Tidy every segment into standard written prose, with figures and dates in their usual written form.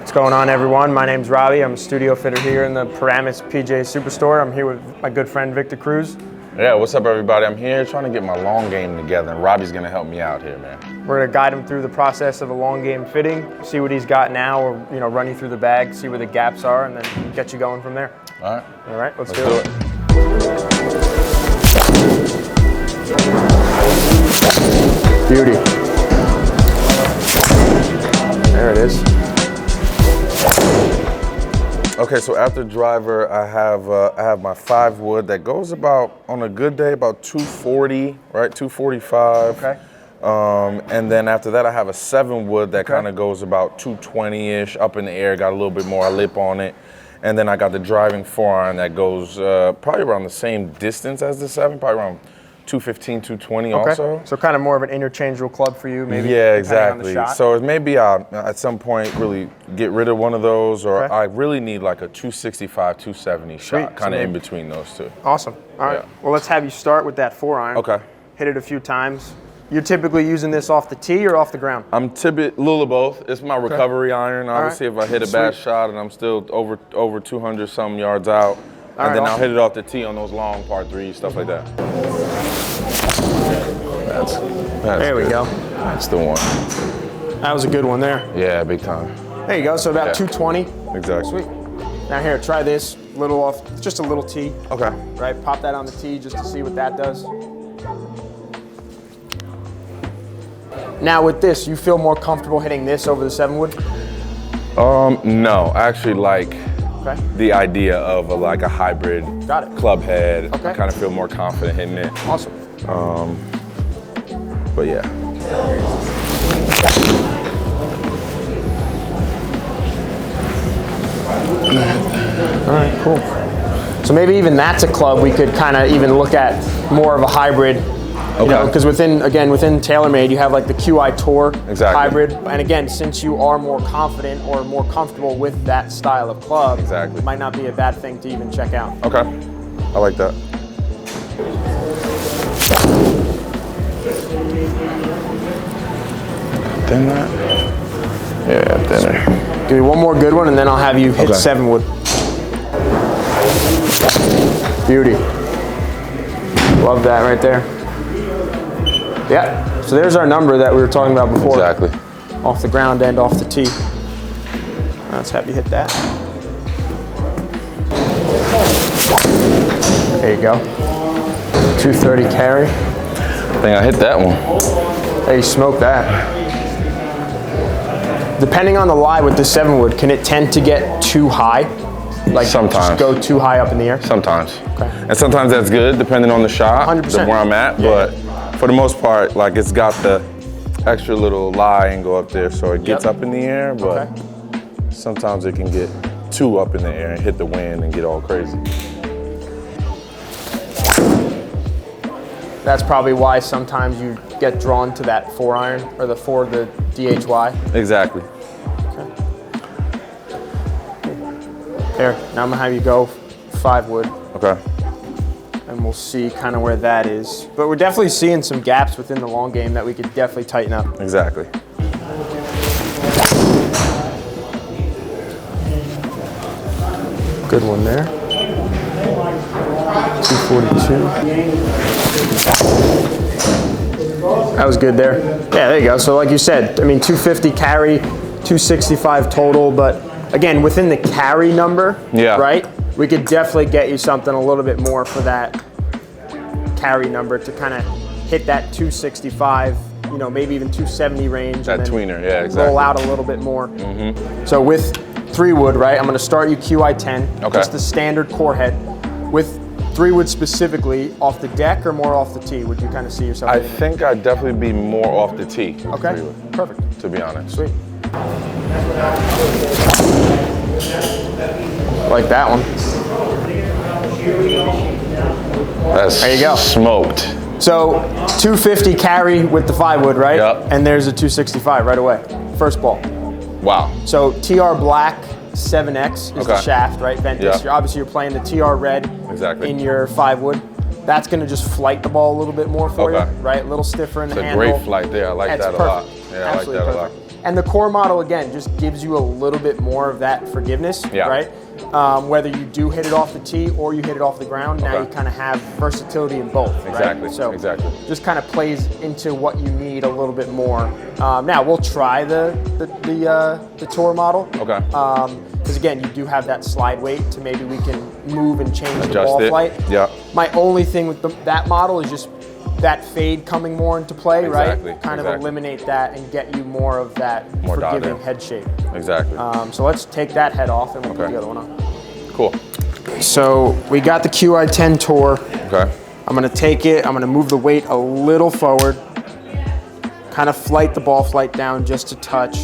What's going on, everyone? My name's Robbie. I'm a studio fitter here in the Paramus PJ Superstore. I'm here with my good friend Victor Cruz. Yeah, what's up, everybody? I'm here trying to get my long game together, and Robbie's gonna help me out here, man. We're gonna guide him through the process of a long game fitting, see what he's got now, or run you through the bag, see where the gaps are, and then get you going from there. All right. All right, let's do it. Beauty. There it is. Okay, so after driver, I have my 5 wood that goes about, on a good day, about 240, right? 245. Okay. And then after that, I have a 7 wood that kind of goes about 220-ish, up in the air, got a little bit more lip on it. And then I got the driving 4-iron that goes probably around the same distance as the 7, probably around 215, 220 also. So kind of more of an interchangeable club for you, maybe? Yeah, exactly. So maybe at some point really get rid of one of those, or I really need like a 265, 270 shot, kind of in between those two. Awesome. All right. Well, let's have you start with that 4-iron. Okay. Hit it a few times. You're typically using this off the tee or off the ground? I'm typically a little of both. It's my recovery iron. Obviously, if I hit a bad shot and I'm still over 200 some yards out, and then I'll hit it off the tee on those long par 3s, stuff like that. That's there we go. That's the one. That was a good one there. Yeah, big time. There you go. So about 220. Exactly. Sweet. Now here, try this. Little off, just a little tee. Okay. Right. Pop that on the tee just to see what that does. Now with this, you feel more comfortable hitting this over the 7 wood? No, I actually like the idea of a hybrid club head. I kind of feel more confident hitting it. Awesome. But yeah. All right, cool. So maybe even that's a club we could kind of even look at more of a hybrid. You know, because within TaylorMade, you have like the Qi Tour hybrid. And again, since you are more confident or more comfortable with that style of club, it might not be a bad thing to even check out. Okay, I like that. Thinner? Yeah, thinner. Give me one more good one and then I'll have you hit 7 wood. Beauty. Love that right there. Yeah, so there's our number that we were talking about before. Exactly. Off the ground and off the tee. Let's have you hit that. There you go. 230 carry. I think I hit that one. Hey, you smoked that. Depending on the lie with the 7 wood, can it tend to get too high? Like sometimes. Just go too high up in the air? Sometimes. Okay. And sometimes that's good, depending on the shot, 100%. where I'm at. But for the most part, like it's got the extra little lie angle up there, so it gets up in the air, but sometimes it can get too up in the air and hit the wind and get all crazy. That's probably why sometimes you get drawn to that 4-iron or the DHY. Exactly. Okay. There, now I'm gonna have you go 5 wood. Okay. And we'll see kind of where that is. But we're definitely seeing some gaps within the long game that we could definitely tighten up. Exactly. Good one there. 242. That was good there. Yeah, there you go. So like you said, I mean, 250 carry, 265 total, but again, within the carry number, right? We could definitely get you something a little bit more for that carry number to kind of hit that 265, maybe even 270 range. That tweener, yeah, exactly. Roll out a little bit more. So with 3 wood, right, I'm gonna start you Qi10, just the standard core head. With 3 wood specifically, off the deck or more off the tee, would you kind of see yourself? I think I'd definitely be more off the tee. Okay, perfect. To be honest. Sweet. Like that one. That's there you go. Smoked. So 250 carry with the 5 wood, right? Yep. And there's a 265 right away. First ball. Wow. So TR black 7X is the shaft, right? Ventus. Obviously you're playing the TR red in your 5 wood. That's going to just flight the ball a little bit more for you, right? A little stiffer in the handle. It's a great flight there. I like that a lot. Yeah, I like that a lot. And the core model, again, just gives you a little bit more of that forgiveness, right? Whether you do hit it off the tee or you hit it off the ground, now you kind of have versatility in both, Exactly, right? So just kind of plays into what you need a little bit more. Now, we'll try the tour model. Okay. Because again, you do have that slide weight to maybe we can move and change the ball flight. Yeah. My only thing with that model is just that fade coming more into play, right? Kind of eliminate that and get you more of that forgiving head shape. Exactly. So let's take that head off and we'll put the other one on. Cool. So we got the Qi10 Tour. Okay. I'm gonna take it, I'm gonna move the weight a little forward, kind of flight the ball flight down just a touch.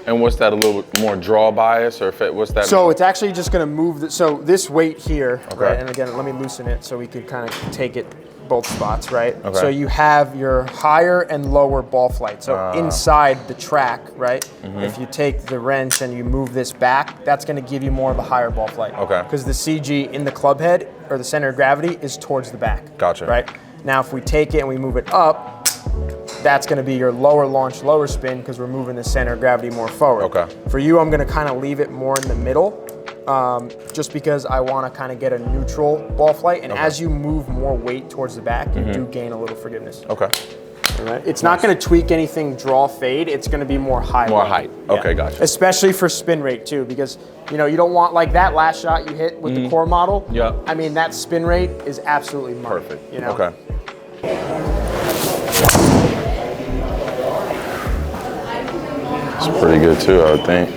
And what's that, a little bit more draw bias, or what's that? So it's actually just gonna move, so this weight here, right? And again, let me loosen it so we can kind of take it both spots, right? Okay. So you have your higher and lower ball flight. So inside the track, right? If you take the wrench and you move this back, that's gonna give you more of a higher ball flight. Okay. Because the CG in the club head, or the center of gravity, is towards the back. Gotcha. Right? Now if we take it and we move it up, that's gonna be your lower launch, lower spin, because we're moving the center of gravity more forward. Okay. For you, I'm gonna kind of leave it more in the middle, just because I want to kind of get a neutral ball flight, and as you move more weight towards the back, you do gain a little forgiveness. Okay. All right. It's not going to tweak anything draw fade, it's going to be more high. More height. Okay, gotcha. Especially for spin rate too, because you don't want like that last shot you hit with the core model. Yeah. I mean, that spin rate is absolutely money, Perfect. Okay. It's pretty good too, I would think.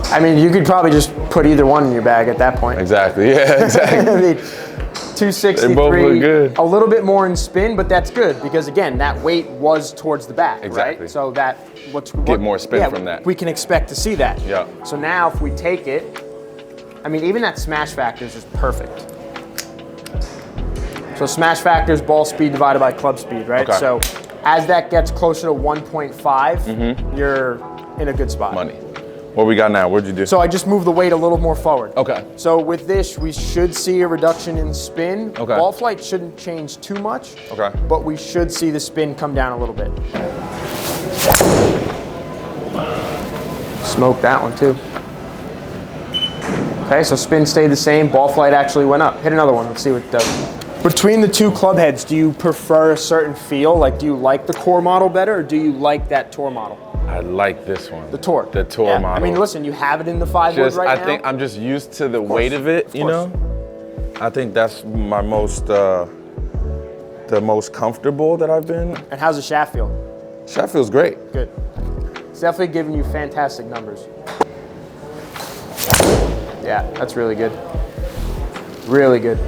I mean, you could probably just put either one in your bag at that point. Exactly, yeah, exactly. I mean, 263, they both look good. A little bit more in spin, but that's good because again, that weight was towards the back, right? So that get more spin from that. We can expect to see that. Yeah. So now if we take it, I mean, even that smash factor is just perfect. So smash factor is ball speed divided by club speed, right? Okay. So as that gets closer to 1.5, you're in a good spot. Money. What we got now? What'd you do? So I just moved the weight a little more forward. Okay. So with this, we should see a reduction in spin. Okay. Ball flight shouldn't change too much. Okay. But we should see the spin come down a little bit. Smoke that one too. Okay, so spin stayed the same. Ball flight actually went up. Hit another one. Let's see what it does. Between the two club heads, do you prefer a certain feel? Like, do you like the core model better, or do you like that tour model? I like this one. The tour. The tour model. I mean, listen, you have it in the 5-wood right now. I think I'm just used to the weight of it, you know? I think that's my most, the most comfortable that I've been. And how's the shaft feel? Shaft feels great. Good. It's definitely giving you fantastic numbers. Yeah, that's really good. Really good.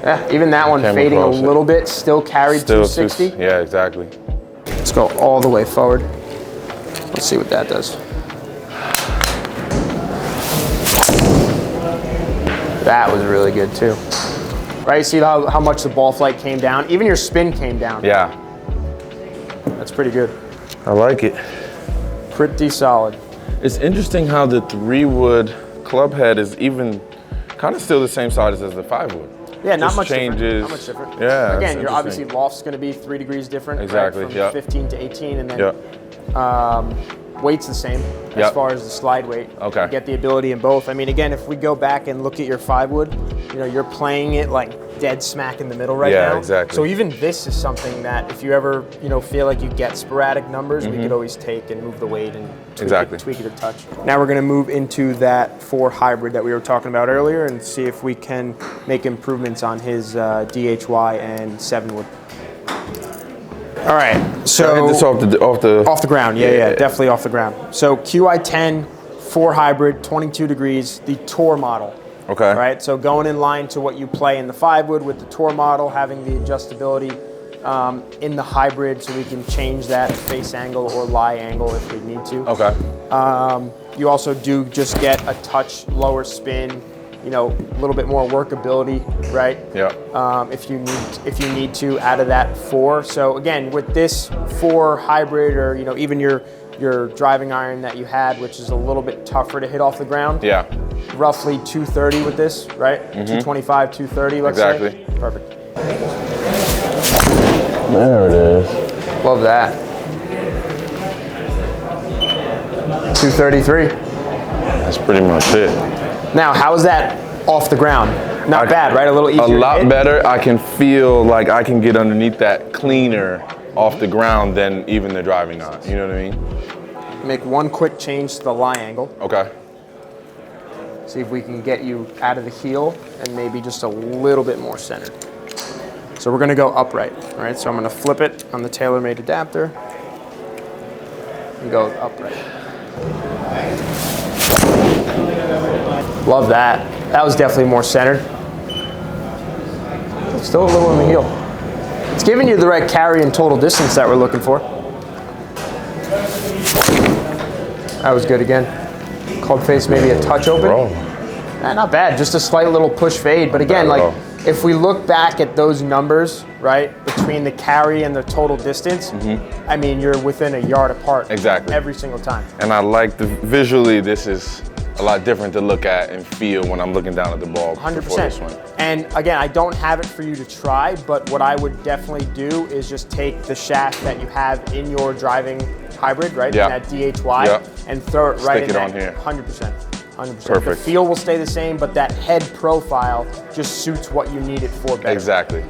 Yeah, even that one fading a little bit, still carried 260. Yeah, exactly. Let's go all the way forward. Let's see what that does. That was really good too. Right, see how much the ball flight came down? Even your spin came down. Yeah. That's pretty good. I like it. Pretty solid. It's interesting how the 3-wood club head is even kind of still the same size as the 5-wood. Yeah, not much changes. different. Not much different. Yeah. Again, your obviously loft's going to be 3 degrees different. Exactly. Right? From 15 to 18, and then weight's the same as far as the slide weight. Okay. You get the ability in both. I mean, again, if we go back and look at your 5-wood, you're playing it like dead smack in the middle right now. Yeah, exactly. So even this is something that if you ever, feel like you get sporadic numbers, we could always take and move the weight and tweak it a touch. Now we're going to move into that 4 hybrid that we were talking about earlier and see if we can make improvements on his DHY and 7-wood. All right, so this off the ground, yeah, definitely off the ground. So Qi10 4 hybrid, 22 degrees, the tour model. Okay. Right, so going in line to what you play in the 5-wood with the tour model, having the adjustability in the hybrid, so we can change that face angle or lie angle if we need to. Okay. You also do just get a touch lower spin. A little bit more workability, right? Yeah. If you need to out of that 4. So again, with this 4 hybrid, or even your driving iron that you had, which is a little bit tougher to hit off the ground. Yeah. Roughly 230 with this, right? 225, 230, let's say. Exactly. Perfect. There it is. Love that. 233. That's pretty much it. Now, how is that off the ground? Not bad, right? A little easier. A lot better. I can feel like I can get underneath that cleaner off the ground than even the driving on. You know what I mean? Make one quick change to the lie angle. Okay. See if we can get you out of the heel and maybe just a little bit more centered. So we're gonna go upright, all right? So I'm gonna flip it on the TaylorMade adapter and go upright. Love that. That was definitely more centered. Still a little in the heel. It's giving you the right carry and total distance that we're looking for. That was good again. Club face maybe a touch open. Not bad, just a slight little push fade. But again, like if we look back at those numbers, right, between the carry and the total distance, I mean, you're within a yard apart. Exactly. Every single time. And I like visually, this is a lot different to look at and feel when I'm looking down at the ball. 100%. And again, I don't have it for you to try, but what I would definitely do is just take the shaft that you have in your driving hybrid, right? Yeah. In that DHY, and throw it right in Stick it there. on here. 100%. 100%. Perfect. The feel will stay the same, but that head profile just suits what you need it for better. Exactly.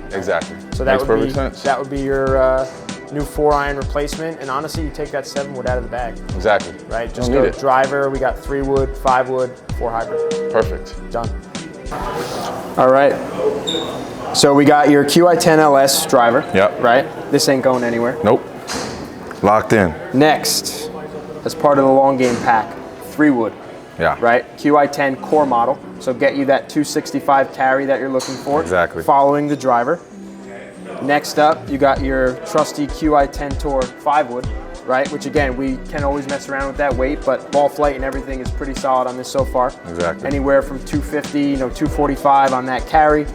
So that Makes perfect sense. That would be your new 4-iron replacement, and honestly, you take that 7-wood out of the bag. Exactly. Right? Just go driver. We got 3-wood, 5-wood, 4 hybrid. Perfect. Done. All right. So we got your Qi10 LS driver. Yep. Right? This ain't going anywhere. Nope. Locked in. Next, as part of the long game pack, 3-wood. Yeah. Right? Qi10 core model. So get you that 265 carry that you're looking for. Exactly. Following the driver. Next up, you got your trusty Qi10 Tour 5-wood, right? Which again, we can always mess around with that weight, but ball flight and everything is pretty solid on this so far. Exactly. Anywhere from 250, 245 on that carry.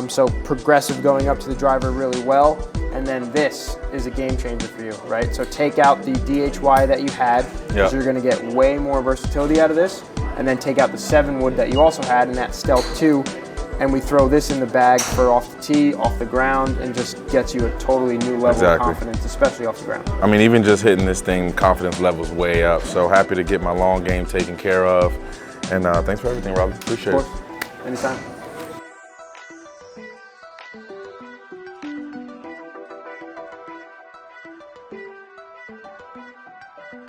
So progressive going up to the driver really well. And then this is a game changer for you, right? So take out the DHY that you had, because you're gonna get way more versatility out of this. And then take out the 7-wood that you also had in that Stealth 2, and we throw this in the bag for off the tee, off the ground, and just gets you a totally new level of confidence, especially off the ground. I mean, even just hitting this thing, confidence level's way up. So happy to get my long game taken care of. And thanks for everything, Robbie. Appreciate it. Anytime.